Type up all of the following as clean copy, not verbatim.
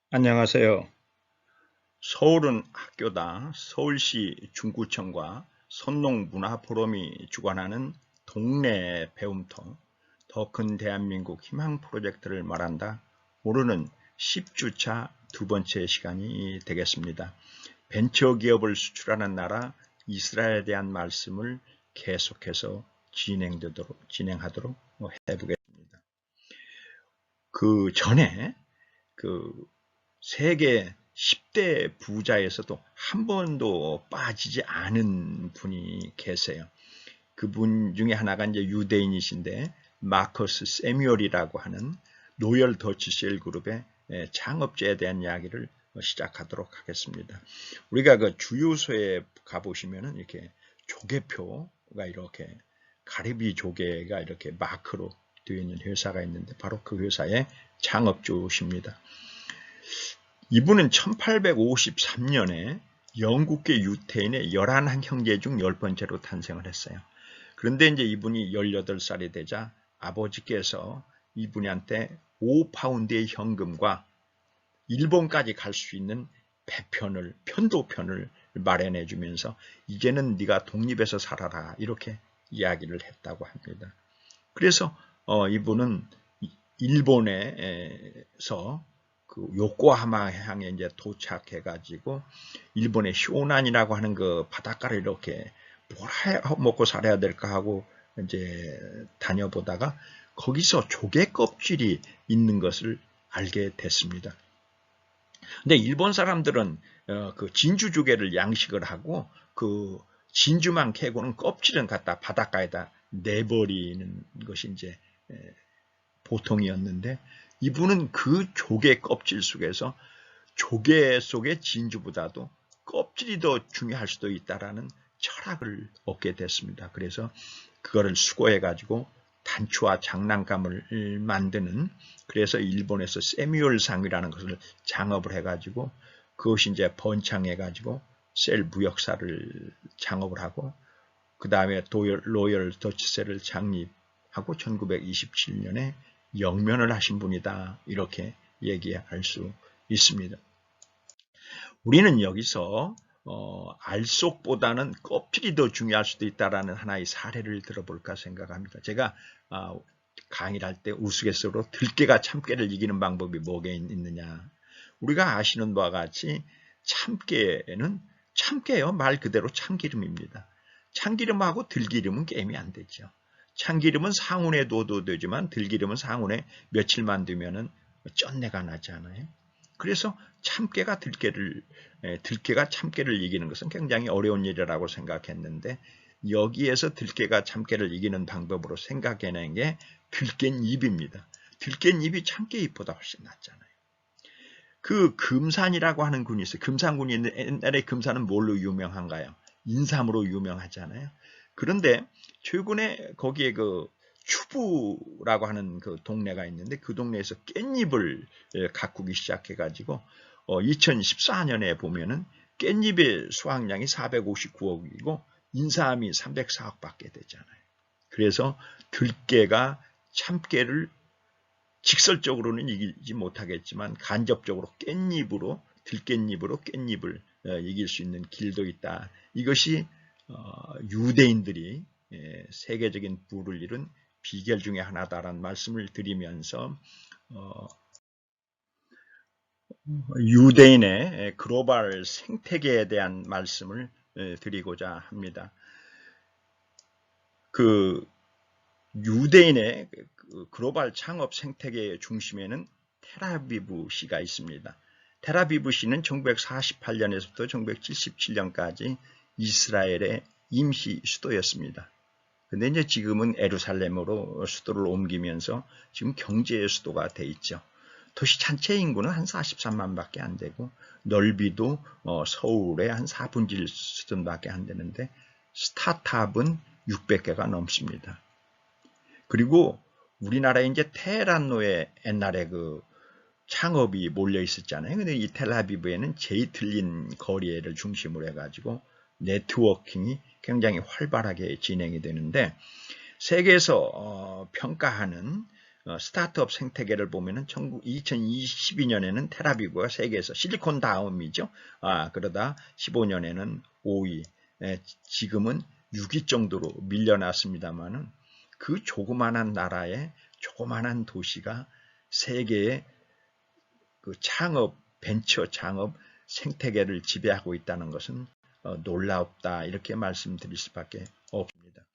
안녕하세요. 서울은 학교다. 서울시 중구청과 선농문화포럼이 주관하는 동네 배움터, 더 큰 대한민국 희망 프로젝트를 말한다. 오늘은 10주차 두 번째 시간이 되겠습니다. 벤처기업을 수출하는 나라 이스라엘에 대한 말씀을 계속해서 진행하도록 해보겠습니다. 그 전에 그 세계 10대 부자에서도 한 번도 빠지지 않은 분이 계세요. 그분 중에 하나가 이제 유대인이신데 마커스 세뮤얼이라고 하는 로열 더치쉘 그룹의 창업자에 대한 이야기를 시작하도록 하겠습니다. 우리가 그 주유소에 가보시면은 이렇게 조개표가 이렇게 가리비 조개가 이렇게 마크로 되어 있는 회사가 있는데 바로 그 회사의 창업주십니다. 이분은 1853년에 영국계 유태인의 11형제 중 10번째로 탄생을 했어요. 그런데 이제 이분이 18살이 되자 아버지께서 이분한테 5파운드의 현금과 일본까지 갈 수 있는 편도편을 마련해 주면서 이제는 네가 독립해서 살아라 이렇게 이야기를 했다고 합니다. 그래서 이분은 일본에서 그 요코하마항에 이제 도착해가지고 일본의 쇼난이라고 하는 그 바닷가를 이렇게 뭘 먹고 살아야 될까 하고 이제 다녀보다가 거기서 조개 껍질이 있는 것을 알게 됐습니다. 근데 일본 사람들은 그 진주 조개를 양식을 하고 그 진주만 캐고는 껍질은 갖다 바닷가에다 내버리는 것이 이제 보통이었는데 이분은 그 조개 껍질 속에서 조개 속의 진주보다도 껍질이 더 중요할 수도 있다라는 철학을 얻게 됐습니다. 그래서 그거를 수거해가지고 단추와 장난감을 만드는 그래서 일본에서 세뮤얼상이라는 것을 창업을 해가지고 그것이 이제 번창해가지고 셀 무역사를 창업을 하고 그 다음에 로열 더치셀을 창립하고 1927년에 영면을 하신 분이다 이렇게 얘기할 수 있습니다. 우리는 여기서 알속보다는 껍질이 더 중요할 수도 있다라는 하나의 사례를 들어볼까 생각합니다. 제가 강의를 할 때 우스갯소리로 들깨가 참깨를 이기는 방법이 뭐가 있느냐. 우리가 아시는 바와 같이 참깨는 참깨요. 말 그대로 참기름입니다. 참기름하고 들기름은 게임이 안 되죠. 참기름은 상온에 둬도 되지만 들기름은 상온에 며칠만 두면은 쩐내가 나지 않아요. 그래서 들깨가 참깨를 이기는 것은 굉장히 어려운 일이라고 생각했는데 여기에서 들깨가 참깨를 이기는 방법으로 생각해낸 게 들깻잎입니다. 들깻잎이 참깨잎보다 훨씬 낫잖아요. 그 금산이라고 하는 군이 있어요. 금산군이 있는데 옛날에 금산은 뭘로 유명한가요? 인삼으로 유명하잖아요. 그런데 최근에 거기에 그 추부라고 하는 그 동네가 있는데 그 동네에서 깻잎을 가꾸기 시작해가지고 2014년에 보면은 깻잎의 수확량이 459억이고 인삼이 304억밖에 되잖아요. 그래서 들깨가 참깨를 직설적으로는 이기지 못하겠지만 간접적으로 들깻잎으로 깻잎을 이길 수 있는 길도 있다. 이것이 유대인들이 세계적인 부를 이룬 비결 중에 하나다라는 말씀을 드리면서 유대인의 글로벌 생태계에 대한 말씀을 드리고자 합니다. 그 유대인의 글로벌 창업 생태계의 중심에는 텔아비브시가 있습니다. 텔아비브시는 1948년에서부터 1977년까지 이스라엘의 임시 수도였습니다. 근데 이제 지금은 예루살렘으로 수도를 옮기면서 지금 경제의 수도가 돼 있죠. 도시 전체 인구는 한 43만밖에 안 되고 넓이도 서울의 한 4분의 1 수준밖에 안 되는데 스타트업은 600개가 넘습니다. 그리고 우리나라에 이제 테헤란로에 옛날에 그 창업이 몰려 있었잖아요. 근데 이 텔아비브에는 제이틀린 거리를 중심으로 해가지고 네트워킹이 굉장히 활발하게 진행이 되는데 세계에서 평가하는 스타트업 생태계를 보면은 2022년에는 텔아비브가 세계에서 실리콘 다음이죠. 그러다 15년에는 5위, 지금은 6위 정도로 밀려났습니다만은 그 조그만한 나라의 조그만한 도시가 세계의 그 벤처 창업 생태계를 지배하고 있다는 것은 놀랍다 이렇게 말씀드릴 수밖에 없습니다.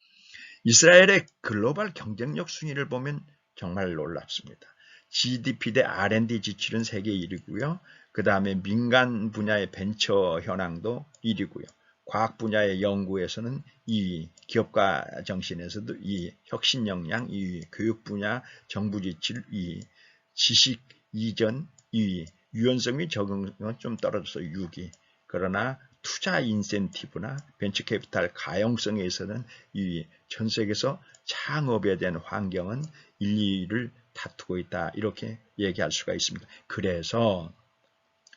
이스라엘의 글로벌 경쟁력 순위를 보면 정말 놀랍습니다. GDP 대 R&D 지출은 세계 1위고요. 그 다음에 민간 분야의 벤처 현황도 1위고요. 과학 분야의 연구에서는 2위, 기업가 정신에서도 2위, 혁신 역량 2위, 교육 분야 정부 지출 2위, 지식 이전 2위, 유연성 및 적응은 좀 떨어져서 6위. 그러나 투자 인센티브나 벤처 캐피탈 가용성에 있어서는 2위, 전 세계에서 창업에 대한 환경은 1, 2위를 다투고 있다. 이렇게 얘기할 수가 있습니다. 그래서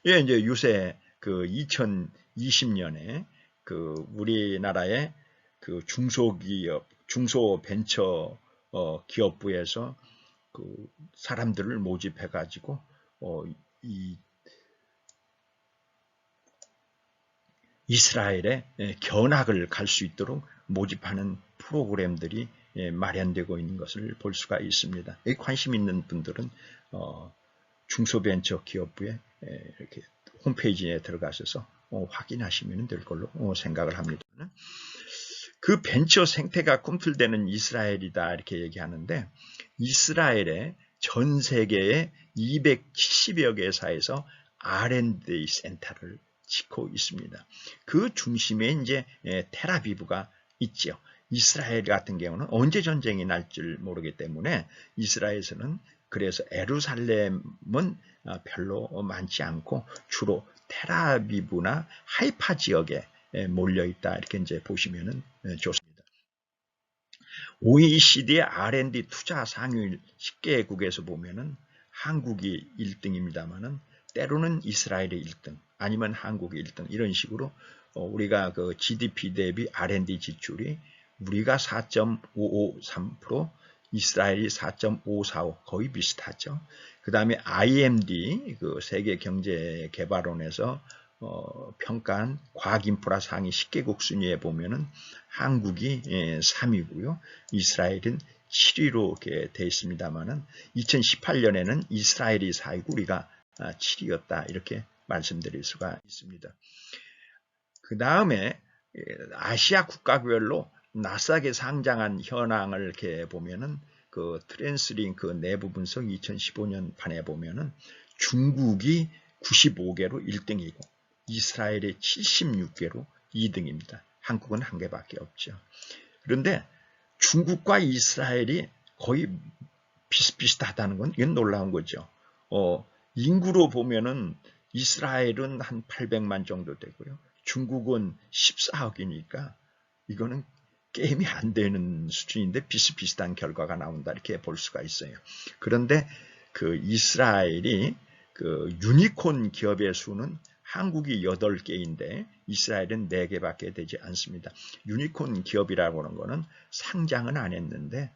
이제 요새 그 2020년에 그 우리나라의 그 중소기업, 중소벤처 기업부에서 그 사람들을 모집해 가지고 이 이스라엘에 견학을 갈 수 있도록 모집하는 프로그램들이 마련되고 있는 것을 볼 수가 있습니다. 관심 있는 분들은 중소벤처 기업부에 이렇게 홈페이지에 들어가셔서 확인하시면 될 걸로 생각을 합니다. 그 벤처 생태가 꿈틀대는 이스라엘이다 이렇게 얘기하는데 이스라엘의 전 세계의 270여 개사에서 R&D 센터를 짓고 있습니다. 그 중심에 이제 텔아비브가 있죠. 이스라엘 같은 경우는 언제 전쟁이 날지 모르기 때문에 이스라엘에서는 그래서 예루살렘은 별로 많지 않고 주로 텔아비브나 하이파 지역에 몰려 있다 이렇게 이제 보시면 좋습니다. OECD의 R&D 투자 상위 10개국에서 보면은 한국이 1등입니다만은 때로는 이스라엘이 1등 아니면 한국이 1등 이런 식으로 우리가 그 GDP 대비 R&D 지출이 우리가 4.553%, 이스라엘이 4.545 거의 비슷하죠. 그 다음에 IMD 그 세계경제개발원에서 평가한 과학인프라 상위 10개국 순위에 보면은 한국이 3위고요. 이스라엘은 7위로 이렇게 되어 있습니다만은 2018년에는 이스라엘이 4위고 우리가 7위였다 이렇게 말씀드릴 수가 있습니다. 그 다음에 아시아 국가별로 나스닥에 상장한 현황을 이렇게 보면은 그 트랜스링크 내부 분석 2015년 판에 보면은 중국이 95개로 1등이고 이스라엘이 76개로 2등입니다. 한국은 1개밖에 없죠. 그런데 중국과 이스라엘이 거의 비슷비슷하다는 건 이건 놀라운 거죠. 인구로 보면은 이스라엘은 한 800만 정도 되고요. 중국은 14억이니까 이거는 게임이 안 되는 수준인데 비슷비슷한 결과가 나온다 이렇게 볼 수가 있어요. 그런데 그 이스라엘이 그 유니콘 기업의 수는 한국이 8개인데 이스라엘은 4개밖에 되지 않습니다. 유니콘 기업이라고 하는 거는 상장은 안 했는데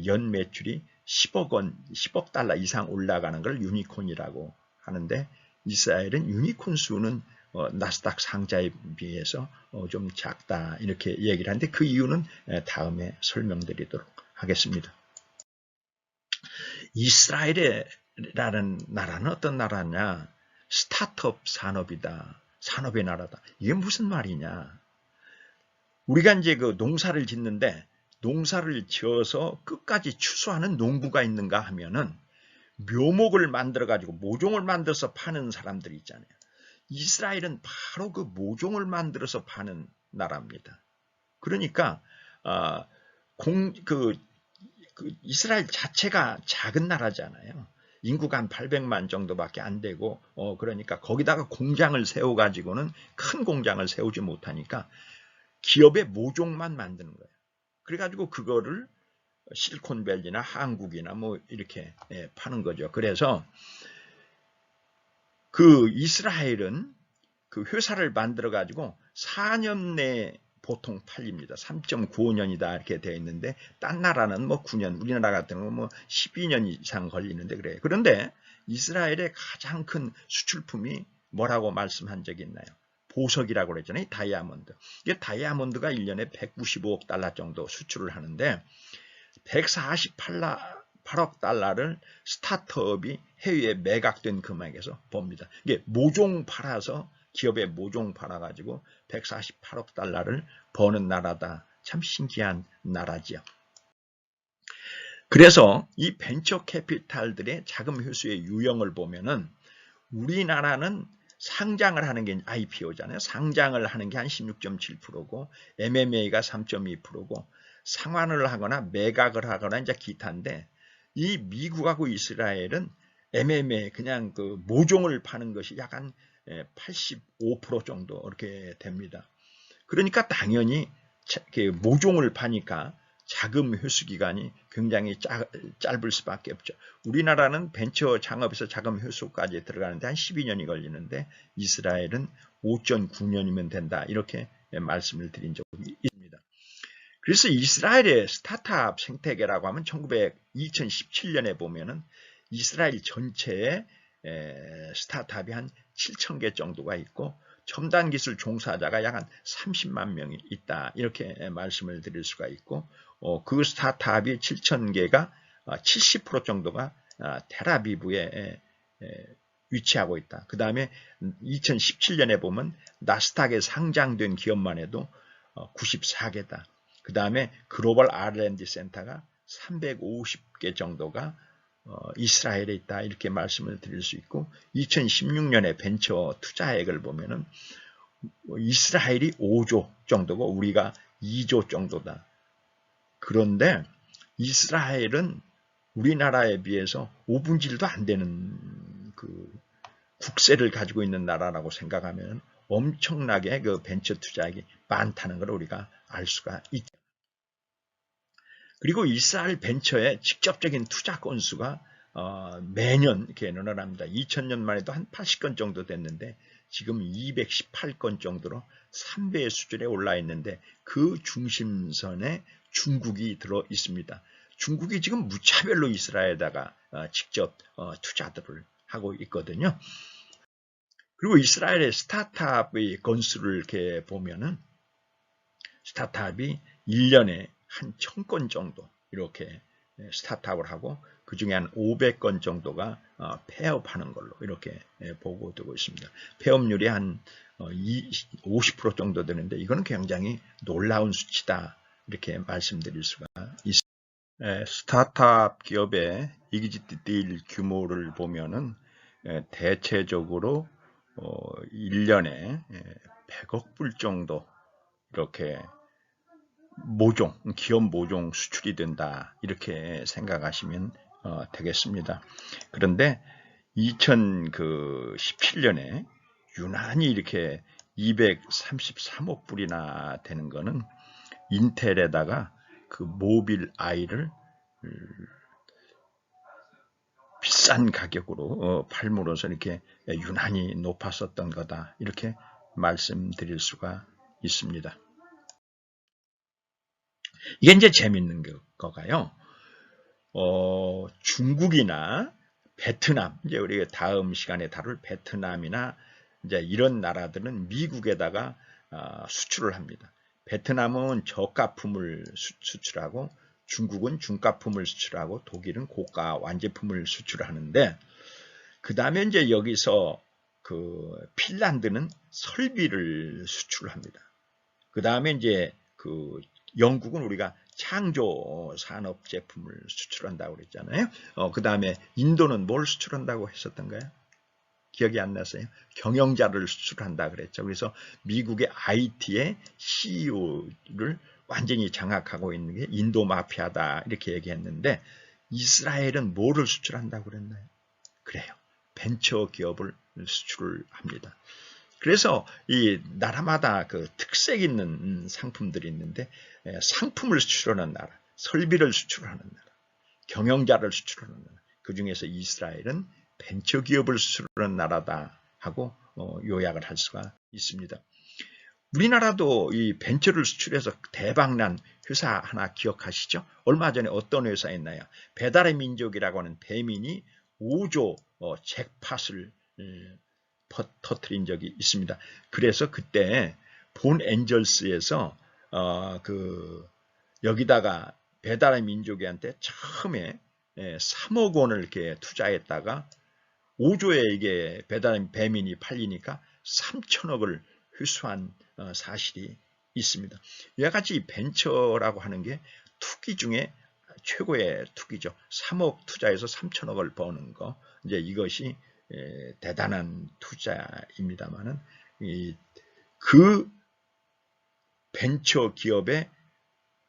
연 매출이 10억 달러 이상 올라가는 걸 유니콘이라고 하는데 이스라엘은 유니콘 수는 나스닥 상자에 비해서 좀 작다 이렇게 얘기를 하는데 그 이유는 다음에 설명드리도록 하겠습니다. 이스라엘이라는 나라는 어떤 나라냐? 스타트업 산업이다. 산업의 나라다. 이게 무슨 말이냐? 우리가 이제 그 농사를 짓는데 농사를 지어서 끝까지 추수하는 농부가 있는가 하면은 묘목을 만들어 가지고 모종을 만들어서 파는 사람들이 있잖아요. 이스라엘은 바로 그 모종을 만들어서 파는 나라입니다. 그러니까 이스라엘 자체가 작은 나라잖아요. 인구가 한 800만 정도밖에 안 되고 그러니까 거기다가 공장을 세워가지고는 큰 공장을 세우지 못하니까 기업의 모종만 만드는 거예요. 그래가지고 그거를 실리콘밸리나 한국이나 뭐 이렇게 파는 거죠. 그래서 그 이스라엘은 그 회사를 만들어 가지고 4년 내에 보통 팔립니다. 3.95년이다 이렇게 되어 있는데 딴 나라는 뭐 9년, 우리나라 같은 경우는 뭐 12년 이상 걸리는데 그래요. 그런데 이스라엘의 가장 큰 수출품이 뭐라고 말씀한 적이 있나요? 보석이라고 그랬잖아요. 다이아몬드. 이게 다이아몬드가 1년에 195억 달러 정도 수출을 하는데 148억 달러를 스타트업이 해외에 매각된 금액에서 봅니다. 이게 모종 팔아서 기업에 모종 팔아가지고 148억 달러를 버는 나라다. 참 신기한 나라지요. 그래서 이 벤처 캐피탈들의 자금 회수의 유형을 보면은 우리나라는 상장을 하는 게 IPO잖아요. 상장을 하는 게 한 16.7%고 MMA가 3.2%고 상환을 하거나 매각을 하거나 이제 기타인데 이 미국하고 이스라엘은 MMA 그냥 그 모종을 파는 것이 약 한 85% 정도 이렇게 됩니다. 그러니까 당연히 모종을 파니까 자금 회수 기간이 굉장히 짧을 수밖에 없죠. 우리나라는 벤처 창업에서 자금 회수까지 들어가는데 한 12년이 걸리는데 이스라엘은 5.9년이면 된다. 이렇게 말씀을 드린 적이 있습니다. 그래서 이스라엘의 스타트업 생태계라고 하면 2017년에 보면은 이스라엘 전체에 스타트업이 한 7,000개 정도가 있고 첨단 기술 종사자가 약 한 30만 명이 있다. 이렇게 말씀을 드릴 수가 있고 그 스타트업이 7,000개가 70% 정도가 텔아비브에 위치하고 있다. 그 다음에 2017년에 보면 나스닥에 상장된 기업만 해도 94개다. 그 다음에 글로벌 R&D 센터가 350개 정도가 이스라엘에 있다. 이렇게 말씀을 드릴 수 있고 2016년에 벤처 투자액을 보면은 이스라엘이 5조 정도고 우리가 2조 정도다. 그런데 이스라엘은 우리나라에 비해서 5분의 1도 안 되는 그 국세를 가지고 있는 나라라고 생각하면 엄청나게 그 벤처 투자액이 많다는 걸 우리가 알 수가 있죠. 그리고 이스라엘 벤처의 직접적인 투자 건수가 매년 이렇게 늘어납니다. 2000년만 해도 한 80건 정도 됐는데 지금 218건 정도로 3배의 수준에 올라 있는데 그 중심선에 중국이 들어 있습니다. 중국이 지금 무차별로 이스라엘에다가 직접 투자들을 하고 있거든요. 그리고 이스라엘의 스타트업의 건수를 이렇게 보면은 스타트업이 1년에 한 1000건 정도 이렇게 스타트업을 하고 그 중에 한 500건 정도가 폐업하는 걸로 이렇게 보고되고 있습니다. 폐업률이 한 50% 정도 되는데 이거는 굉장히 놀라운 수치다 이렇게 말씀드릴 수가 있습니다. 스타트업 기업의 이기지딜 규모를 보면은 대체적으로 1년에 100억 불 정도 이렇게 기업 모종 수출이 된다 이렇게 생각하시면 되겠습니다. 그런데 2017년에 유난히 이렇게 233억 불이나 되는 거는 인텔에다가 그 모빌 아이를 비싼 가격으로 팔므로써 이렇게 유난히 높았었던 거다 이렇게 말씀드릴 수가 있습니다. 이게 이제 재밌는 거가요. 중국이나 베트남, 이제 우리가 다음 시간에 다룰 베트남이나 이제 이런 나라들은 미국에다가 수출을 합니다. 베트남은 저가품을 수출하고 중국은 중가품을 수출하고 독일은 고가 완제품을 수출하는데 그 다음에 이제 여기서 그 핀란드는 설비를 수출합니다. 그 다음에 이제 그 영국은 우리가 창조 산업 제품을 수출한다고 그랬잖아요. 그 다음에 인도는 뭘 수출한다고 했었던가요? 기억이 안 나세요? 경영자를 수출한다 그랬죠. 그래서 미국의 IT의 CEO를 완전히 장악하고 있는 게 인도 마피아다 이렇게 얘기했는데 이스라엘은 뭐를 수출한다고 그랬나요? 그래요. 벤처 기업을 수출을 합니다. 그래서 이 나라마다 그 특색 있는 상품들이 있는데 상품을 수출하는 나라, 설비를 수출하는 나라, 경영자를 수출하는 나라. 그 중에서 이스라엘은 벤처기업을 수출하는 나라다 하고 요약을 할 수가 있습니다. 우리나라도 이 벤처를 수출해서 대박난 회사 하나 기억하시죠? 얼마 전에 어떤 회사였나요? 배달의 민족이라고 하는 배민이 5조 잭팟을 터트린 적이 있습니다. 그래서 그때 본 엔젤스에서 여기다가 배달의 민족한테 처음에 3억 원을 이렇게 투자했다가 5조에 이게 배민이 팔리니까 3천억을 회수한 사실이 있습니다. 이와 같이 벤처라고 하는 게 투기 중에 최고의 투기죠. 3억 투자해서 3천억을 버는 거. 이제 이것이 대단한 투자입니다만은 그 벤처 기업의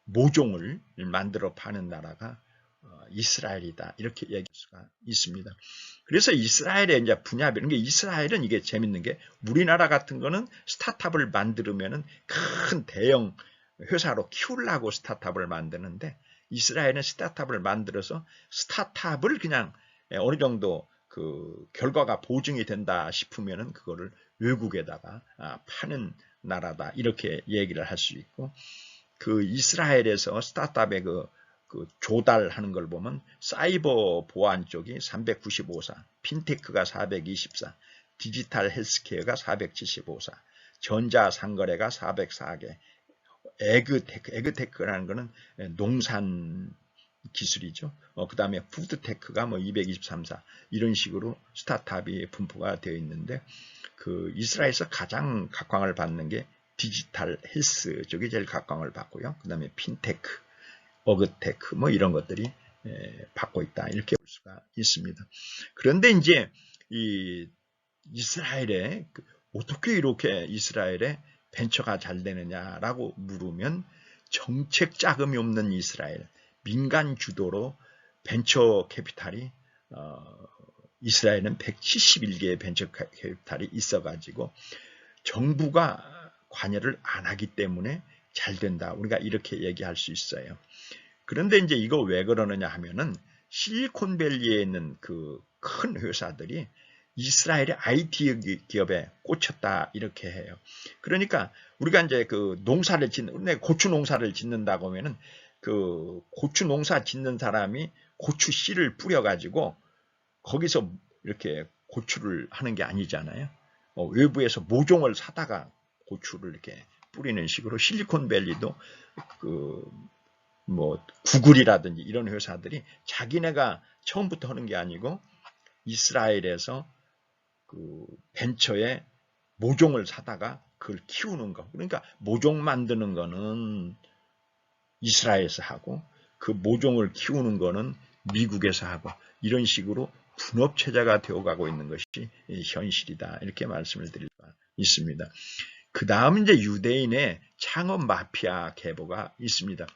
모종을 만들어 파는 나라가 이스라엘이다. 이렇게 얘기할 수가 있습니다. 그래서 이스라엘의 이제 분야별, 그러니까 이스라엘은 이게 재밌는 게 우리나라 같은 거는 스타트업을 만들면은 큰 대형 회사로 키우려고 스타트업을 만드는데 이스라엘은 스타트업을 만들어서 스타트업을 그냥 어느 정도 그 결과가 보증이 된다 싶으면은 그거를 외국에다가 파는 나라다. 이렇게 얘기를 할 수 있고 그 이스라엘에서 스타트업의 그 조달하는 걸 보면 사이버 보안 쪽이 395사, 핀테크가 424, 디지털 헬스케어가 475사, 전자상거래가 404개, 에그테크라는 거는 농산 기술이죠. 그 다음에 푸드테크가 뭐 223사 이런 식으로 스타트업이 분포가 되어 있는데 그 이스라엘에서 가장 각광을 받는 게 디지털 헬스 쪽이 제일 각광을 받고요. 그 다음에 핀테크, 어그테크 뭐 이런 것들이 받고 있다 이렇게 볼 수가 있습니다. 그런데 이제 이 이스라엘에 어떻게 이렇게 이스라엘에 벤처가 잘 되느냐라고 물으면 정책 자금이 없는 이스라엘, 민간 주도로 벤처 캐피탈이 이스라엘은 171개의 벤처 캐피탈이 있어가지고 정부가 관여를 안 하기 때문에 잘 된다. 우리가 이렇게 얘기할 수 있어요. 그런데 이제 이거 왜 그러느냐 하면은 실리콘밸리에 있는 그 큰 회사들이 이스라엘의 IT 기업에 꽂혔다 이렇게 해요. 그러니까 우리가 이제 그 농사를 짓는 고추 농사를 짓는다고 하면은 그 고추 농사 짓는 사람이 고추 씨를 뿌려가지고 거기서 이렇게 고추를 하는 게 아니잖아요. 외부에서 모종을 사다가 고추를 이렇게 뿌리는 식으로 실리콘밸리도 뭐 구글이라든지 이런 회사들이 자기네가 처음부터 하는 게 아니고 이스라엘에서 그 벤처에 모종을 사다가 그걸 키우는 거. 그러니까 모종 만드는 거는 이스라엘에서 하고 그 모종을 키우는 거는 미국에서 하고 이런 식으로 분업체제가 되어가고 있는 것이 현실이다. 이렇게 말씀을 드릴 수가 있습니다. 그 다음 이제 유대인의 창업 마피아 계보가 있습니다.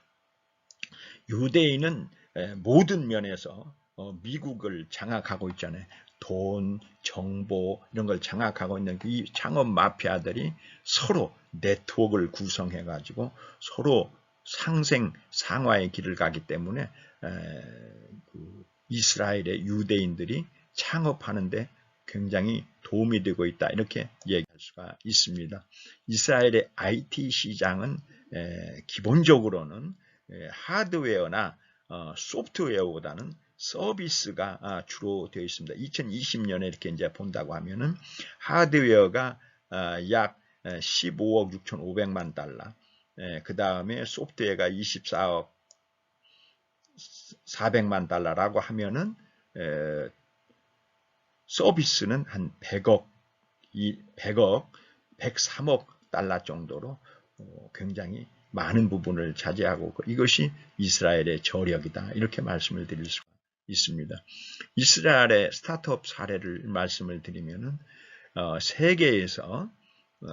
유대인은 모든 면에서 미국을 장악하고 있잖아요. 돈, 정보 이런 걸 장악하고 있는 이 창업 마피아들이 서로 네트워크를 구성해 가지고 서로 상생 상화의 길을 가기 때문에 이스라엘의 유대인들이 창업하는데 굉장히 도움이 되고 있다. 이렇게 얘기할 수가 있습니다. 이스라엘의 IT 시장은 기본적으로는 하드웨어나 소프트웨어보다는 서비스가 주로 되어 있습니다. 2020년에 이렇게 이제 본다고 하면은 하드웨어가 약 15억 6,500만 달러, 그 다음에 소프트웨어가 24억 400만 달러라고 하면은 서비스는 한 100억, 103억 달러 정도로 굉장히 많은 부분을 차지하고 이것이 이스라엘의 저력이다. 이렇게 말씀을 드릴 수가 있습니다. 이스라엘의 스타트업 사례를 말씀을 드리면은 세계에서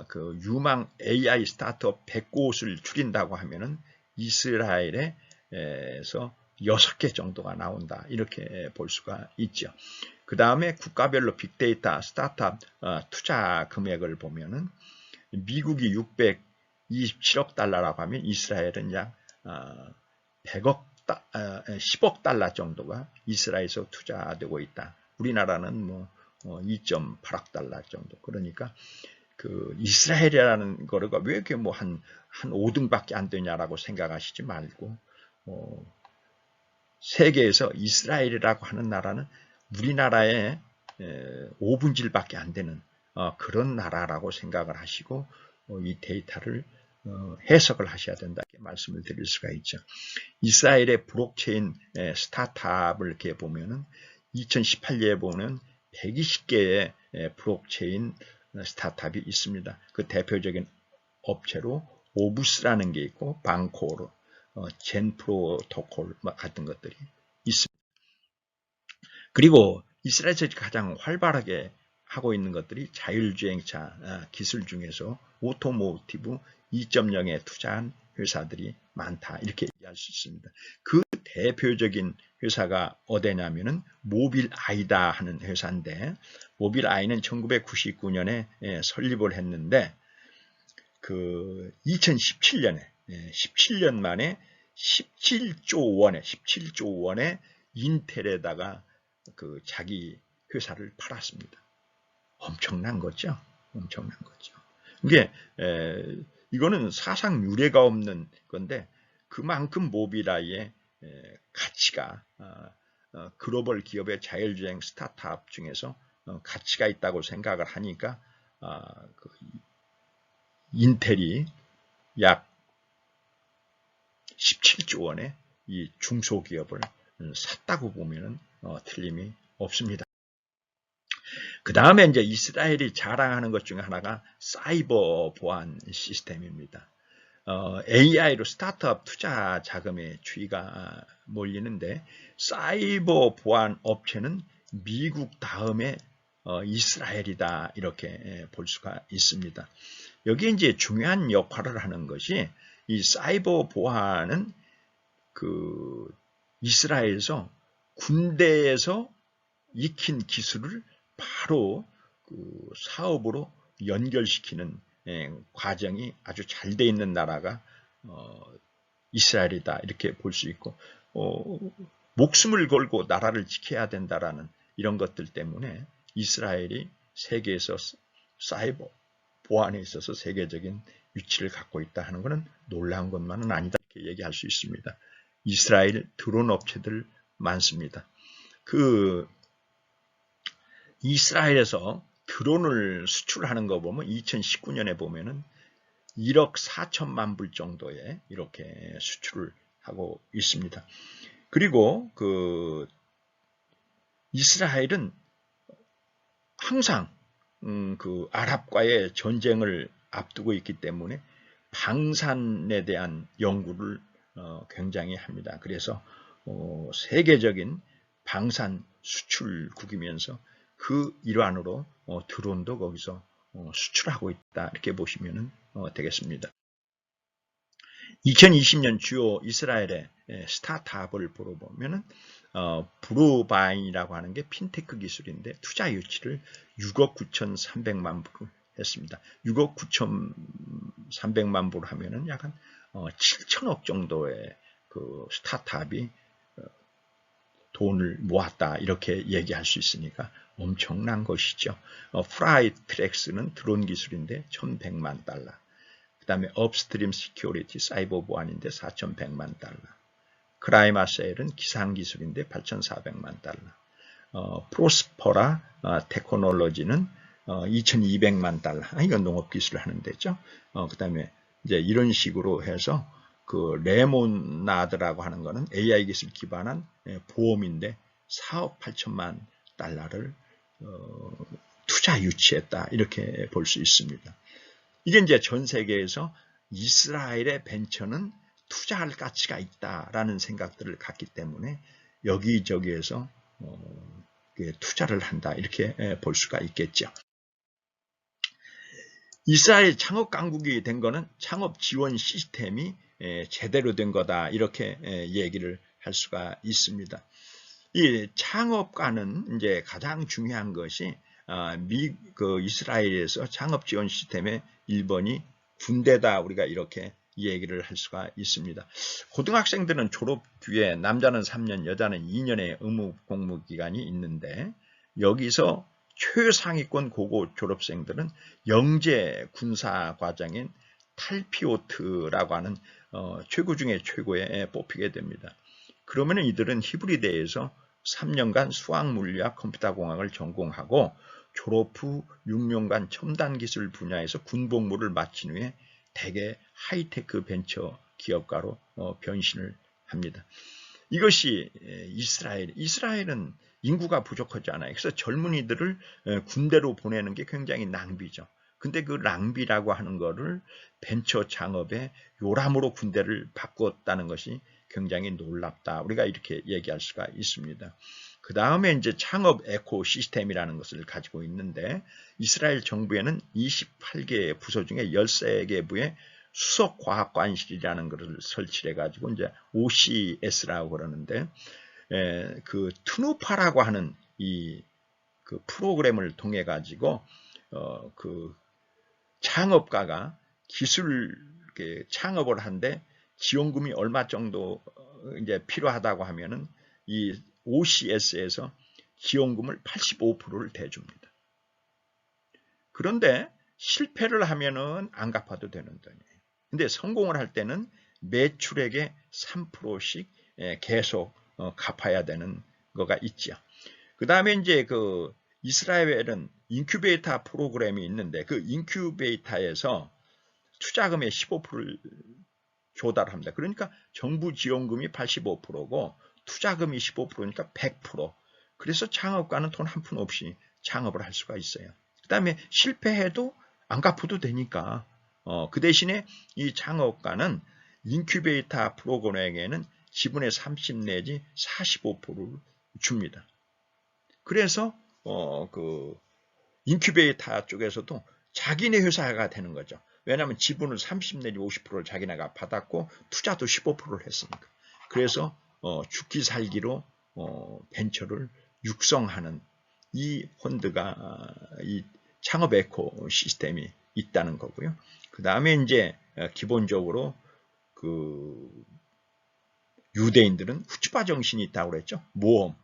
그 유망 AI 스타트업 100곳을 줄인다고 하면은 이스라엘에서 6개 정도가 나온다. 이렇게 볼 수가 있죠. 그 다음에 국가별로 빅데이터 스타트업 투자 금액을 보면은 미국이 627억 달러라고 하면 이스라엘은 약 10억 달러 정도가 이스라엘에서 투자되고 있다. 우리나라는 뭐 2.8억 달러 정도. 그러니까 그 이스라엘이라는 거가 왜 이렇게 뭐 한 5등밖에 안 되냐라고 생각하시지 말고, 세계에서 이스라엘이라고 하는 나라는 우리나라의 5분의 1밖에 안 되는 그런 나라라고 생각을 하시고 이 데이터를 해석을 하셔야 된다 이렇게 말씀을 드릴 수가 있죠. 이스라엘의 블록체인 스타트업을 이렇게 보면은 2018년에 보면 120개의 블록체인 스타트업이 있습니다. 그 대표적인 업체로 오부스라는 게 있고 방코르, 젠프로토콜 같은 것들이 있습니다. 그리고 이스라엘에서 가장 활발하게 하고 있는 것들이 자율주행차 기술 중에서 오토모티브 2.0에 투자한 회사들이 많다 이렇게 얘기할 수 있습니다. 그 대표적인 회사가 어디냐면은 모빌아이다 하는 회사인데, 모빌아이는 1999년에 설립을 했는데 그 2017년에 17년 만에 17조 원의 인텔에다가 그 자기 회사를 팔았습니다. 엄청난 거죠. 엄청난 거죠. 이게 이거는 사상 유례가 없는 건데 그만큼 모빌아이의 가치가 글로벌 기업의 자율주행 스타트업 중에서 가치가 있다고 생각을 하니까 그 인텔이 약 17조 원의 이 중소기업을 샀다고 보면 틀림이 없습니다. 그 다음에 이제 이스라엘이 자랑하는 것 중에 하나가 사이버 보안 시스템입니다. AI로 스타트업 투자 자금의 추이가 몰리는데 사이버 보안 업체는 미국 다음에 이스라엘이다 이렇게 볼 수가 있습니다. 여기에 이제 중요한 역할을 하는 것이 이 사이버 보안은 그 이스라엘에서 군대에서 익힌 기술을 바로 그 사업으로 연결시키는 과정이 아주 잘 돼 있는 나라가 이스라엘이다 이렇게 볼 수 있고, 목숨을 걸고 나라를 지켜야 된다라는 이런 것들 때문에 이스라엘이 세계에서 사이버 보안에 있어서 세계적인 위치를 갖고 있다 하는 것은 놀라운 것만은 아니다 이렇게 얘기할 수 있습니다. 이스라엘 드론 업체들 많습니다. 그 이스라엘에서 드론을 수출하는 거 보면 2019년에 보면은 1억 4천만 불 정도에 이렇게 수출을 하고 있습니다. 그리고 그 이스라엘은 항상 그 아랍과의 전쟁을 앞두고 있기 때문에 방산에 대한 연구를 굉장히 합니다. 그래서 세계적인 방산 수출국이면서 그 일환으로 드론도 거기서 수출하고 있다 이렇게 보시면 되겠습니다. 2020년 주요 이스라엘의 스타트업을 보러 보면은 브루바인이라고 하는 게 핀테크 기술인데 투자 유치를 6억 9,300만 불을 했습니다. 6억 9,300만 불 하면은 약 한 7천억 정도의 그 스타트업이 돈을 모았다 이렇게 얘기할 수 있으니까 엄청난 것이죠. 프라이트렉스는 드론 기술인데 1,100만 달러. 그 다음에 업스트림 시큐리티 사이버 보안인데 4,100만 달러. 크라이마셀은 기상 기술인데 8,400만 달러. 프로스퍼라 테크놀로지는 2,200만 달러. 이건 농업 기술을 하는 데죠. 그 다음에 이제 이런 식으로 해서 그 레모나드라고 하는 거는 AI 기술 기반한 보험인데 4억 8천만 달러를 투자 유치했다 이렇게 볼 수 있습니다. 이게 이제 전 세계에서 이스라엘의 벤처는 투자할 가치가 있다라는 생각들을 갖기 때문에 여기저기에서 투자를 한다 이렇게 볼 수가 있겠죠. 이스라엘 창업 강국이 된 거는 창업 지원 시스템이 제대로 된 거다 이렇게 얘기를 할 수가 있습니다. 이 창업가는 이제 가장 중요한 것이 이스라엘에서 창업 지원 시스템의 1번이 군대다 우리가 이렇게 얘기를 할 수가 있습니다. 고등학생들은 졸업 뒤에 남자는 3년, 여자는 2년의 의무 공무 기간이 있는데 여기서 최상위권 고고 졸업생들은 영재 군사 과정인 탈피오트라고 하는 최고 중에 최고에 뽑히게 됩니다. 그러면 이들은 히브리대에서 3년간 수학물리학 컴퓨터공학을 전공하고 졸업 후 6년간 첨단 기술 분야에서 군복무를 마친 후에 대개 하이테크 벤처 기업가로 변신을 합니다. 이것이 이스라엘은 인구가 부족하지 않아요. 그래서 젊은이들을 군대로 보내는 게 굉장히 낭비죠. 근데 그 낭비라고 하는 거를 벤처 창업의 요람으로 군대를 바꾸었다는 것이 굉장히 놀랍다. 우리가 이렇게 얘기할 수가 있습니다. 그 다음에 이제 창업 에코 시스템이라는 것을 가지고 있는데 이스라엘 정부에는 28개 부서 중에 13개 부에 수석과학관실이라는 것을 설치해 가지고 이제 OCS라고 그러는데 그 트누파라고 하는 그 프로그램을 통해 가지고 그 창업가가 기술 창업을 한데 지원금이 얼마 정도 이제 필요하다고 하면은 이 OCS에서 지원금을 85%를 대줍니다. 그런데 실패를 하면은 안 갚아도 되는 돈이에요. 근데 성공을 할 때는 매출액의 3%씩 계속 갚아야 되는 거가 있죠. 그 다음에 이제 그 이스라엘은 인큐베이터 프로그램이 있는데 그 인큐베이터에서 투자금의 15%를 조달합니다. 그러니까 정부 지원금이 85%고 투자금이 15%니까 100%. 그래서 창업가는 돈 한 푼 없이 창업을 할 수가 있어요. 그 다음에 실패해도 안 갚아도 되니까 그 대신에 이 창업가는 인큐베이터 프로그램에는 지분의 30 내지 45%를 줍니다. 그래서 그 인큐베이터 쪽에서도 자기네 회사가 되는 거죠. 왜냐하면 지분을 30 내지 50%를 자기네가 받았고 투자도 15%를 했으니까. 그래서 죽기 살기로 벤처를 육성하는 이 펀드가 이 창업 에코 시스템이 있다는 거고요. 그 다음에 이제 기본적으로 그 유대인들은 후츠파 정신이 있다고 그랬죠. 모험.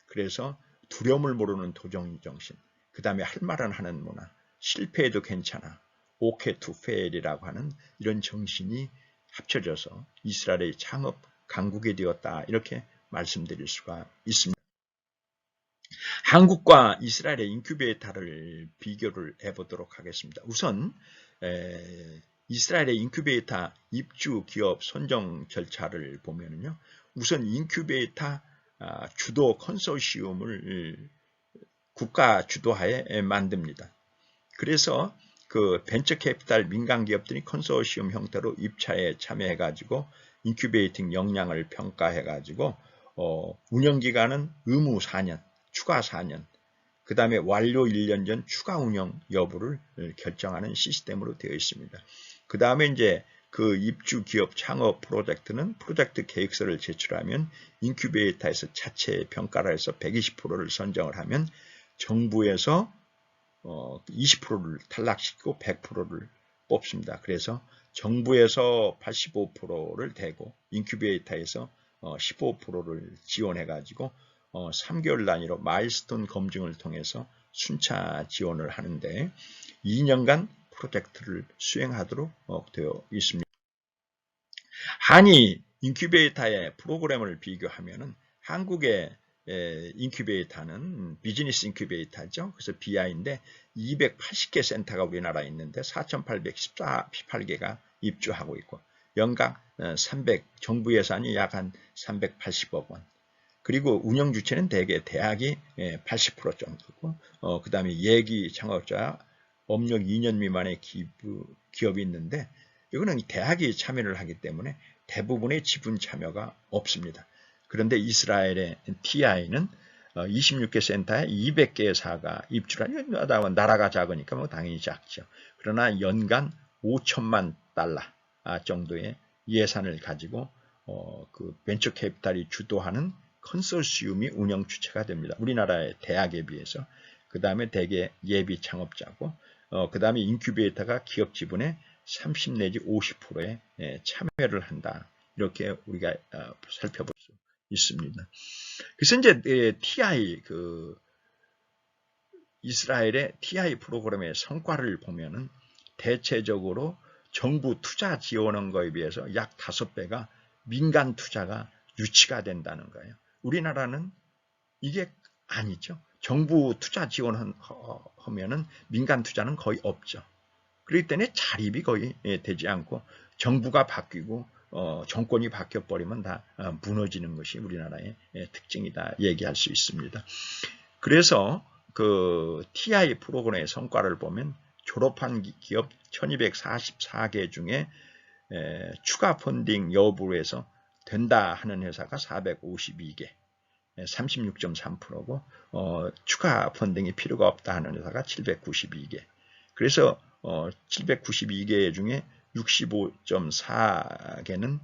그래서 두려움을 모르는 도전 정신. 그 다음에 할 말은 하는 문화. 실패해도 괜찮아. 오케이 투 페일이라고 하는 이런 정신이 합쳐져서 이스라엘의 창업 강국이 되었다. 이렇게 말씀드릴 수가 있습니다. 한국과 이스라엘의 인큐베이터를 비교를 해보도록 하겠습니다. 우선 이스라엘의 인큐베이터 입주 기업 선정 절차를 보면요. 우선 인큐베이터 주도 컨소시엄을 국가 주도하에 만듭니다. 그래서 그 벤처 캐피탈 민간 기업들이 컨소시엄 형태로 입찰에 참여해가지고 인큐베이팅 역량을 평가해가지고 운영 기간은 의무 4년, 추가 4년, 그 다음에 완료 1년 전 추가 운영 여부를 결정하는 시스템으로 되어 있습니다. 그 다음에 이제 그 입주 기업 창업 프로젝트는 프로젝트 계획서를 제출하면 인큐베이터에서 자체 평가를 해서 120%를 선정을 하면 정부에서 20%를 탈락시키고 100%를 뽑습니다. 그래서 정부에서 85%를 대고 인큐베이터에서 15%를 지원해가지고 3개월 단위로 마일스톤 검증을 통해서 순차 지원을 하는데 2년간 프로젝트를 수행하도록 되어 있습니다. 한이 인큐베이터의 프로그램을 비교하면은 한국의 인큐베이터는 비즈니스 인큐베이터죠. 그래서 BI인데 280개 센터가 우리나라에 있는데 4,818개가 입주하고 있고 연간 정부 예산이 약 한 380억 원. 그리고 운영 주체는 대개 대학이 80% 정도고 그 다음에 예기 창업자 업력 2년 미만의 기업이 있는데 이거는 대학이 참여를 하기 때문에 대부분의 지분 참여가 없습니다. 그런데 이스라엘의 TI는 26개 센터에 200개의 사가 입주를 하니 나라가 작으니까 뭐 당연히 작죠. 그러나 연간 5천만 달러 정도의 예산을 가지고 그 벤처 캐피탈이 주도하는 컨소시엄이 운영 주체가 됩니다. 우리나라의 대학에 비해서. 그 다음에 대개 예비 창업자고 그 다음에 인큐베이터가 기업 지분의 30 내지 50%에 참여를 한다. 이렇게 우리가 살펴볼 수 있습니다. 그래서 이제 TI 이스라엘의 TI 프로그램의 성과를 보면은 대체적으로 정부 투자 지원한 거에 비해서 약 5배가 민간 투자가 유치가 된다는 거예요. 우리나라는 이게 아니죠. 정부 투자 지원하면은 민간 투자는 거의 없죠. 그렇기 때문에 자립이 거의 되지 않고 정부가 바뀌고 정권이 바뀌어버리면 다 무너지는 것이 우리나라의 특징이다 얘기할 수 있습니다. 그래서 그 TI 프로그램의 성과를 보면 졸업한 기업 1244개 중에 추가 펀딩 여부로 해서 된다 하는 회사가 452개, 36.3%고 추가 펀딩이 필요가 없다 하는 회사가 792개. 그래서 792개 중에 65.4개는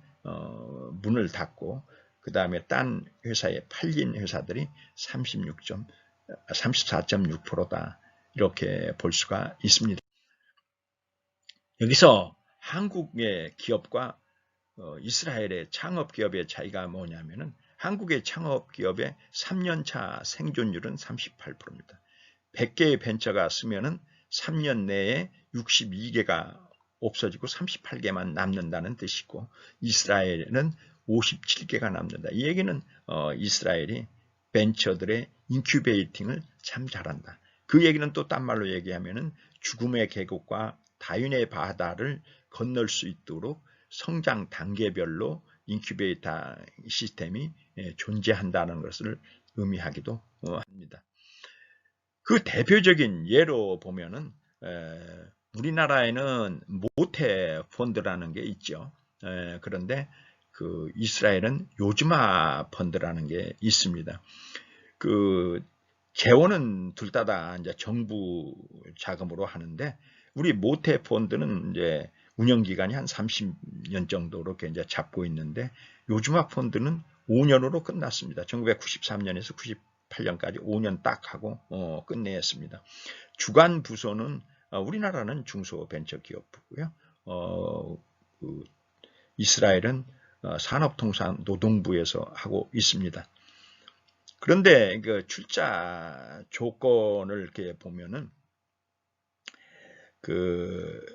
문을 닫고 그 다음에 딴 회사에 팔린 회사들이 34.6%다 이렇게 볼 수가 있습니다. 여기서 한국의 기업과 이스라엘의 창업기업의 차이가 뭐냐면은 한국의 창업기업의 3년차 생존율은 38%입니다. 100개의 벤처가 쓰면은 3년 내에 62개가 없어지고 38개만 남는다는 뜻이고 이스라엘은 57개가 남는다. 이 얘기는 이스라엘이 벤처들의 인큐베이팅을 참 잘한다. 그 얘기는 또 딴 말로 얘기하면은 죽음의 계곡과 다윈의 바다를 건널 수 있도록 성장 단계별로 인큐베이터 시스템이 존재한다는 것을 의미하기도 합니다. 그 대표적인 예로 보면은 우리나라에는 모태 펀드라는 게 있죠. 그런데 그 이스라엘은 요즈마 펀드라는 게 있습니다. 그 재원은 둘 다 이제 정부 자금으로 하는데 우리 모태 펀드는 이제 운영 기간이 한 30년 정도로 이렇게 이제 잡고 있는데 요즈마 펀드는 5년으로 끝났습니다. 1993년에서 98년까지 5년 딱 하고 끝냈습니다. 주관 부서는 우리나라는 중소벤처기업부고요. 이스라엘은 산업통상노동부에서 하고 있습니다. 그런데 그 출자 조건을 이렇게 보면은 그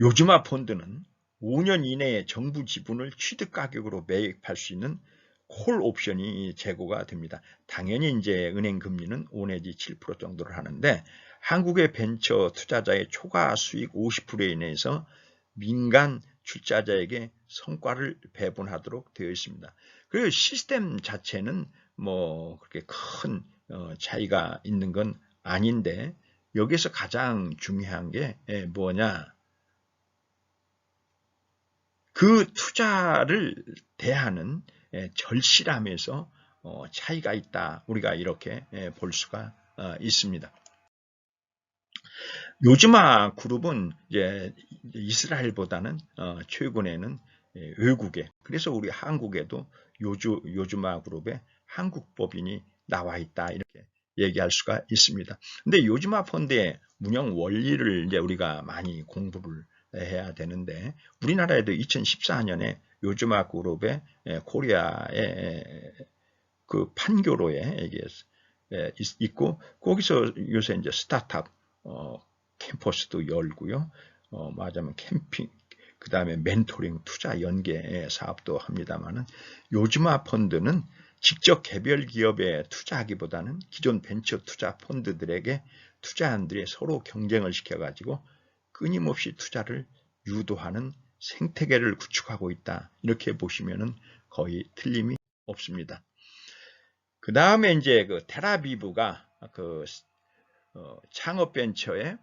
요즈마 펀드는 5년 이내에 정부 지분을 취득 가격으로 매입할 수 있는 콜 옵션이 제고가 됩니다. 당연히 이제 은행 금리는 5 내지 7% 정도를 하는데 한국의 벤처 투자자의 초과 수익 50%에 인해서 민간 출자자에게 성과를 배분하도록 되어 있습니다. 그리고 시스템 자체는 뭐 그렇게 큰 차이가 있는 건 아닌데 여기서 가장 중요한 게 뭐냐? 그 투자를 대하는 절실함에서 차이가 있다. 우리가 이렇게 볼 수가 있습니다. 요즈마 그룹은 이제 이스라엘보다는 최근에는 외국에 그래서 우리 한국에도 요즈마 그룹에 한국 법인이 나와 있다 이렇게 얘기할 수가 있습니다. 근데 요즈마 펀드의 운영 원리를 이제 우리가 많이 공부를 해야 되는데 우리나라에도 2014년에 요즈마 그룹의 코리아의 그 판교로에 있고 거기서 요새 이제 스타트업 캠퍼스도 열고요. 말하자면 캠핑 그 다음에 멘토링 투자 연계 사업도 합니다만은 요즈마 펀드는 직접 개별 기업에 투자하기보다는 기존 벤처 투자 펀드들에게 투자한들이 서로 경쟁을 시켜가지고 끊임없이 투자를 유도하는 생태계를 구축하고 있다. 이렇게 보시면은 거의 틀림이 없습니다. 그 다음에 이제 그 텔아비브가 그 창업 벤처의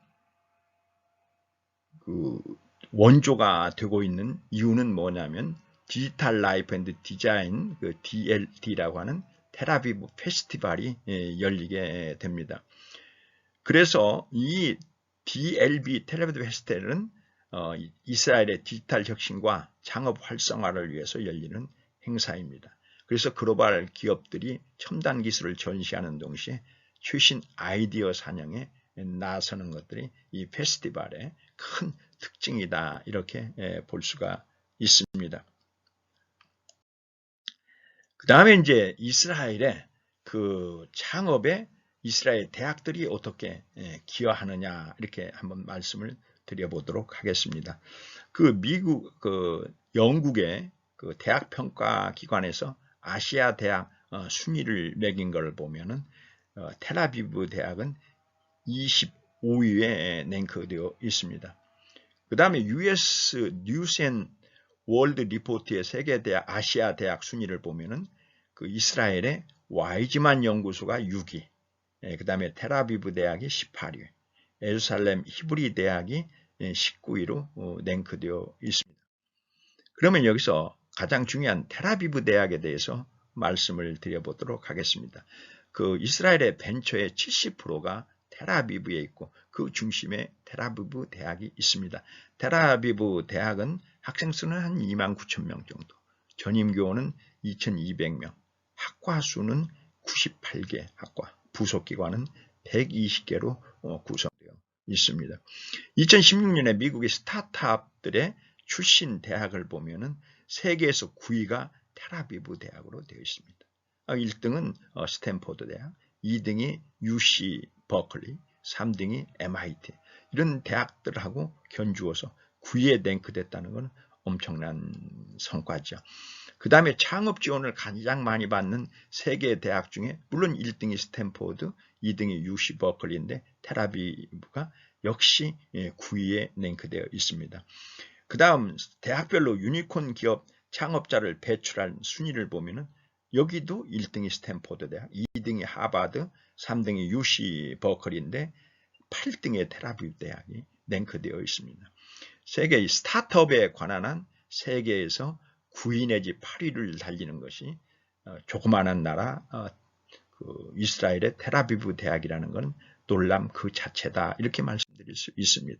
그 원조가 되고 있는 이유는 뭐냐면 디지털 라이프 앤드 디자인 그 DLD라고 하는 텔아비브 페스티벌이 열리게 됩니다. 그래서 이 DLB 텔아비브 페스티벌은 이스라엘의 디지털 혁신과 창업 활성화를 위해서 열리는 행사입니다. 그래서 글로벌 기업들이 첨단 기술을 전시하는 동시에 최신 아이디어 사냥에 나서는 것들이 이 페스티벌의 큰 특징이다 이렇게 볼 수가 있습니다. 그 다음에 이제 이스라엘의 그 창업의 이스라엘 대학들이 어떻게 기여하느냐 이렇게 한번 말씀을 드려보도록 하겠습니다. 그 미국, 영국의 그 대학 평가 기관에서 아시아 대학 순위를 매긴 걸 보면은 텔아비브 대학은 25위에 랭크되어 있습니다. 그 다음에 US 뉴스 앤 월드 리포트의 세계 대학, 아시아 대학 순위를 보면은 그 이스라엘의 와이즈만 연구소가 6위, 그 다음에 텔아비브 대학이 18위, 예루살렘 히브리 대학이 19위로 랭크되어 있습니다. 그러면 여기서 가장 중요한 텔아비브 대학에 대해서 말씀을 드려보도록 하겠습니다. 그 이스라엘의 벤처의 70%가 텔아비브에 있고 그 중심에 텔아비브 대학이 있습니다. 텔아비브 대학은 학생 수는 한 29,000명 정도, 전임 교원은 2,200명, 학과 수는 98개 학과, 부속기관은 120개로 구성되어 있습니다. 2016년에 미국의 스타트업들의 출신 대학을 보면은 세계에서 9위가 텔아비브 대학으로 되어 있습니다. 1등은 스탠포드 대학, 2등이 UC 버클리, 3등이 MIT. 이런 대학들하고 견주어서 9위에 랭크됐다는 것은 엄청난 성과죠. 그 다음에 창업 지원을 가장 많이 받는 세계 대학 중에 물론 1등이 스탠포드, 2등이 UC 버클리인데 텔아비브가 역시 9위에 랭크되어 있습니다. 그 다음 대학별로 유니콘 기업 창업자를 배출한 순위를 보면은 여기도 1등이 스탠포드 대학, 2등이 하버드, 3등이 UC 버클리인데 8등의 텔아비브 대학이 랭크되어 있습니다. 세계의 스타트업에 관한 한 세계에서 9위 내지 8위를 달리는 것이 조그마한 나라 이스라엘의 텔아비브 대학이라는 건 놀람 그 자체다 이렇게 말씀드릴 수 있습니다.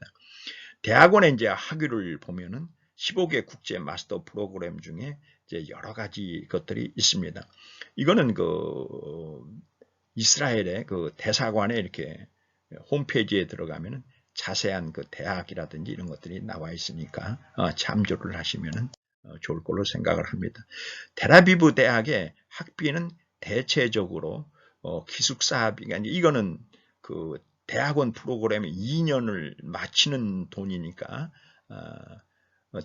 대학원의 이제 학위를 보면은 15개 국제 마스터 프로그램 중에 이제 여러 가지 것들이 있습니다. 이거는 이스라엘의 대사관에 이렇게 홈페이지에 들어가면은 자세한 대학이라든지 이런 것들이 나와 있으니까 참조를 하시면은 좋을 걸로 생각을 합니다. 텔아비브 대학의 학비는 대체적으로 기숙사비가 이거는 대학원 프로그램에 2년을 마치는 돈이니까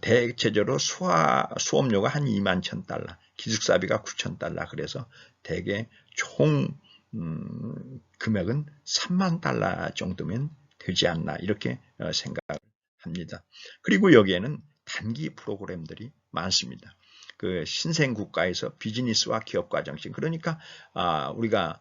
대체적으로 수업료가 한 21,000달러, 기숙사비가 9,000달러, 그래서 대개 총 금액은 3만 달러 정도면 되지 않나 이렇게 생각을 합니다. 그리고 여기에는 단기 프로그램들이 많습니다. 신생 국가에서 비즈니스와 기업 과정식, 그러니까 우리가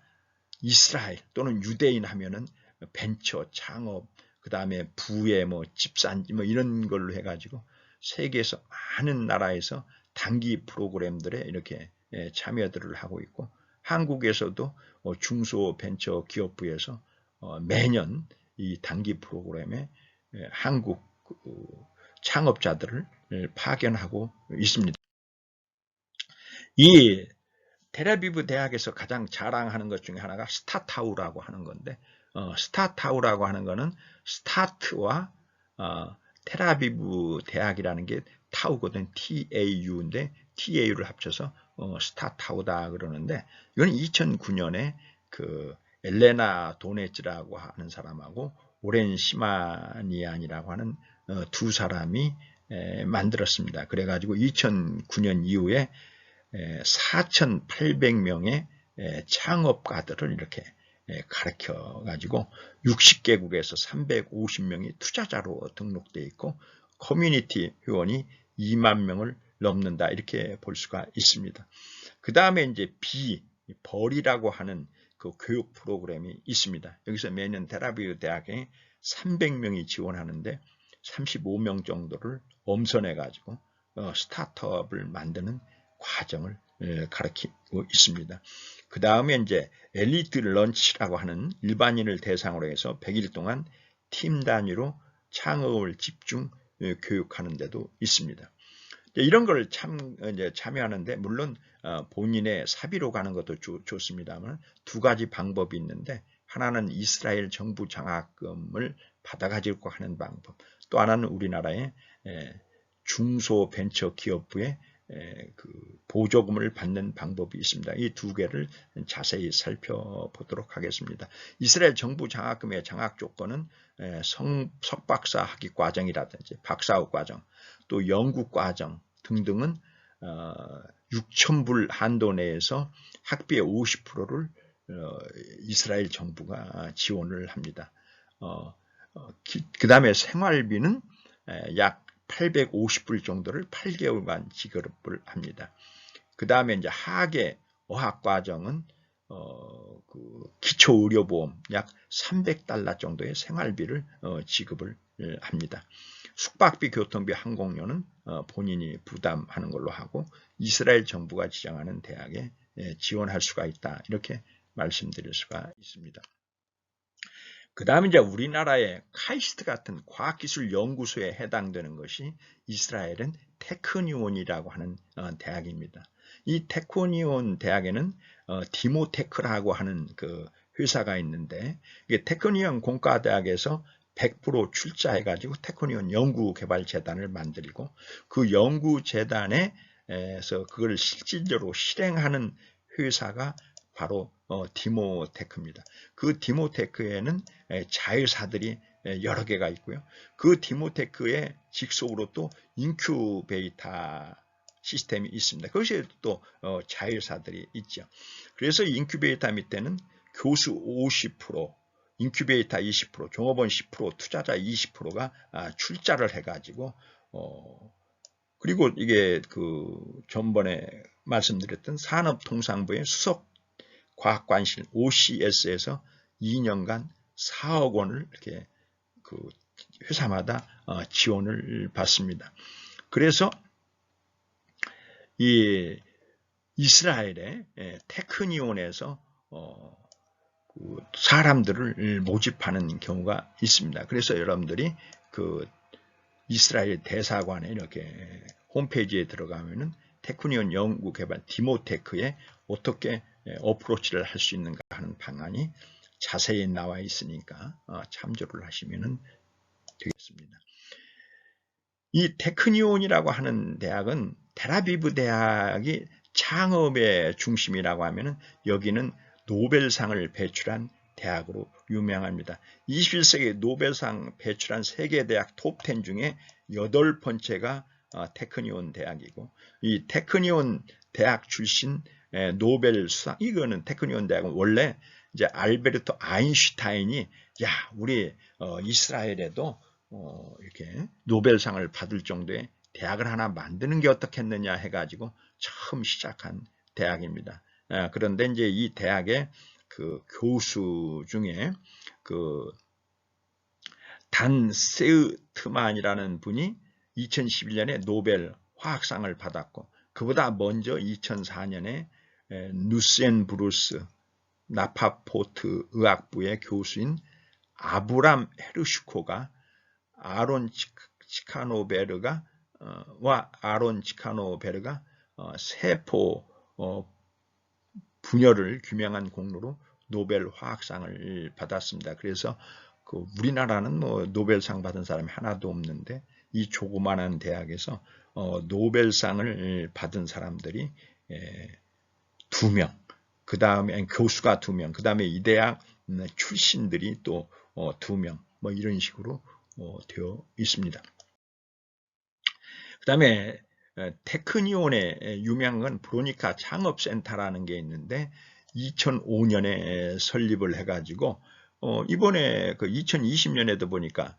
이스라엘 또는 유대인 하면은 벤처, 창업, 그 다음에 부의 집산지 이런 걸로 해가지고 세계에서 많은 나라에서 단기 프로그램들에 이렇게 참여들을 하고 있고 한국에서도 중소벤처기업부에서 매년 이 단기 프로그램에 한국 창업자들을 파견하고 있습니다. 이 텔아비브 대학에서 가장 자랑하는 것 중에 하나가 스타타우라고 하는 건데 스타타우라고 하는 거는 스타트와 텔아비브 대학이라는 게 타우거든. TAU인데 TAU를 합쳐서 스타타우다 그러는데 이건 2009년에 엘레나 도네츠라고 하는 사람하고 오렌 시마니안이라고 하는 두 사람이 만들었습니다. 그래가지고 2009년 이후에 4,800명의 창업가들을 이렇게 가르쳐 가지고 60개국에서 350명이 투자자로 등록되어 있고 커뮤니티 회원이 2만 명을 넘는다 이렇게 볼 수가 있습니다. 그 다음에 이제 벌이라고 하는 교육 프로그램이 있습니다. 여기서 매년 텔아비브 대학에 300명이 지원하는데 35명 정도를 엄선해 가지고 스타트업을 만드는 과정을 가르치고 있습니다. 그 다음에 이제 엘리트 런치라고 하는 일반인을 대상으로 해서 100일 동안 팀 단위로 창업을 집중 교육하는 데도 있습니다. 이런 걸 참여하는데 물론 본인의 사비로 가는 것도 좋습니다만 두 가지 방법이 있는데 하나는 이스라엘 정부 장학금을 받아가지고 하는 방법, 또 하나는 우리나라의 중소벤처기업부의 그 보조금을 받는 방법이 있습니다. 이 두 개를 자세히 살펴보도록 하겠습니다. 이스라엘 정부 장학금의 장학 조건은 석박사 학위 과정이라든지 박사학 과정, 또 연구 과정 등등은 6,000불 한도 내에서 학비의 50%를 이스라엘 정부가 지원을 합니다. 그 다음에 생활비는 약 850불 정도를 8개월간 지급을 합니다. 그 다음에 이제 하계 어학과정은 그 기초의료보험 약 300달러 정도의 생활비를 지급을 합니다. 숙박비, 교통비, 항공료는 본인이 부담하는 걸로 하고 이스라엘 정부가 지정하는 대학에 지원할 수가 있다. 이렇게 말씀드릴 수가 있습니다. 그 다음에 이제 우리나라의 카이스트 같은 과학기술연구소에 해당되는 것이 이스라엘은 테크니온이라고 하는 대학입니다. 이 테크니온 대학에는 디모테크라고 하는 그 회사가 있는데 이게 테크니온 공과대학에서 100% 출자해가지고 테크니온 연구개발재단을 만들고 그 연구재단에서 그걸 실질적으로 실행하는 회사가 바로 디모테크입니다. 그 디모테크에는 자회사들이 여러 개가 있고요. 그 디모테크의 직속으로 또 인큐베이터 시스템이 있습니다. 그것이 또 자회사들이 있죠. 그래서 인큐베이터 밑에는 교수 50%, 인큐베이터 20%, 종업원 10%, 투자자 20%가 출자를 해가지고 그리고 이게 그 전번에 말씀드렸던 산업통상부의 수석 과학관실 OCS에서 2년간 4억 원을 이렇게 그 회사마다 지원을 받습니다. 그래서 이 이스라엘의 테크니온에서 그 사람들을 모집하는 경우가 있습니다. 그래서 여러분들이 그 이스라엘 대사관에 이렇게 홈페이지에 들어가면은 테크니온 연구개발 디모테크에 어떻게 어프로치를 할 수 있는가 하는 방안이 자세히 나와 있으니까 참조를 하시면 되겠습니다. 이 테크니온이라고 하는 대학은 텔아비브 대학이 창업의 중심이라고 하면 여기는 노벨상을 배출한 대학으로 유명합니다. 21세기 노벨상 배출한 세계 대학 톱10 중에 8번째가 테크니온 대학이고 이 테크니온 대학 출신 노벨 수상 이거는 테크니온 대학은 원래 이제 알베르트 아인슈타인이 야 우리 이스라엘에도 이렇게 노벨상을 받을 정도의 대학을 하나 만드는 게 어떻겠느냐 해가지고 처음 시작한 대학입니다. 그런데 이제 이 대학의 그 교수 중에 그 단 세우트만이라는 분이 2011년에 노벨 화학상을 받았고 그보다 먼저 2004년에 누센 브루스 나파포트 의학부의 교수인 아브람 헤르슈코가 아론 치카노베르가 세포 분열을 규명한 공로로 노벨 화학상을 받았습니다. 그래서 그 우리나라는 뭐 노벨상 받은 사람이 하나도 없는데 이 조그마한 대학에서 노벨상을 받은 사람들이 2명, 그 다음에 교수가 2명, 그 다음에 이 대학 출신들이 또 2명, 뭐 이런 식으로 되어 있습니다. 그 다음에 테크니온의 유명한 건 브로니카 창업센터라는 게 있는데 2005년에 설립을 해가지고 이번에 그 2020년에도 보니까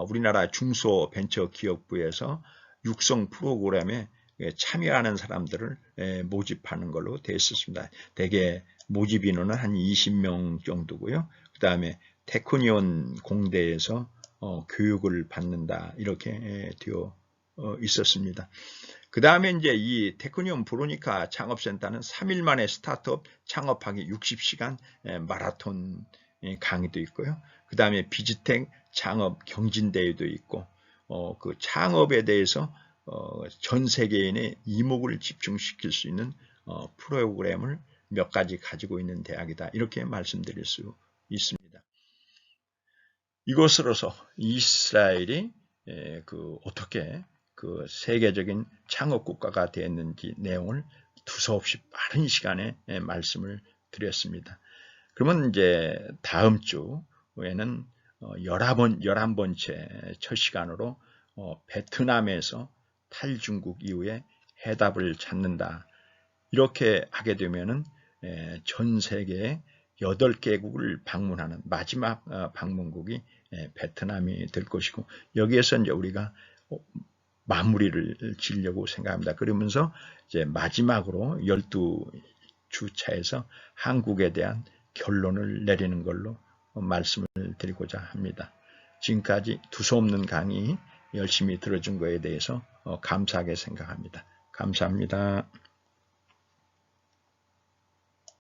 우리나라 중소벤처기업부에서 육성 프로그램에 참여하는 사람들을 모집하는 걸로 되어 있었습니다. 대개 모집 인원은 한 20명 정도고요. 그 다음에 테크니온 공대에서 교육을 받는다 이렇게 되어 있었습니다. 그 다음에 이제 이 테크니온 브로니카 창업센터는 3일 만에 스타트업 창업하기 60시간 마라톤 강의도 있고요. 그 다음에 비즈텍 창업 경진대회도 있고 그 창업에 대해서 전 세계인의 이목을 집중시킬 수 있는 프로그램을 몇 가지 가지고 있는 대학이다. 이렇게 말씀드릴 수 있습니다. 이것으로서 이스라엘이 어떻게 그 세계적인 창업 국가가 되었는지 내용을 두서없이 빠른 시간에 말씀을 드렸습니다. 그러면 이제 다음 주에는 11번째 첫 시간으로 베트남에서 탈중국 이후에 해답을 찾는다. 이렇게 하게 되면은 전 세계 8개국을 방문하는 마지막 방문국이 베트남이 될 것이고, 여기에서 이제 우리가 마무리를 지으려고 생각합니다. 그러면서 이제 마지막으로 12주차에서 한국에 대한 결론을 내리는 걸로 말씀을 드리고자 합니다. 지금까지 두서없는 강의 열심히 들어준 것에 대해서 감사하게 생각합니다. 감사합니다.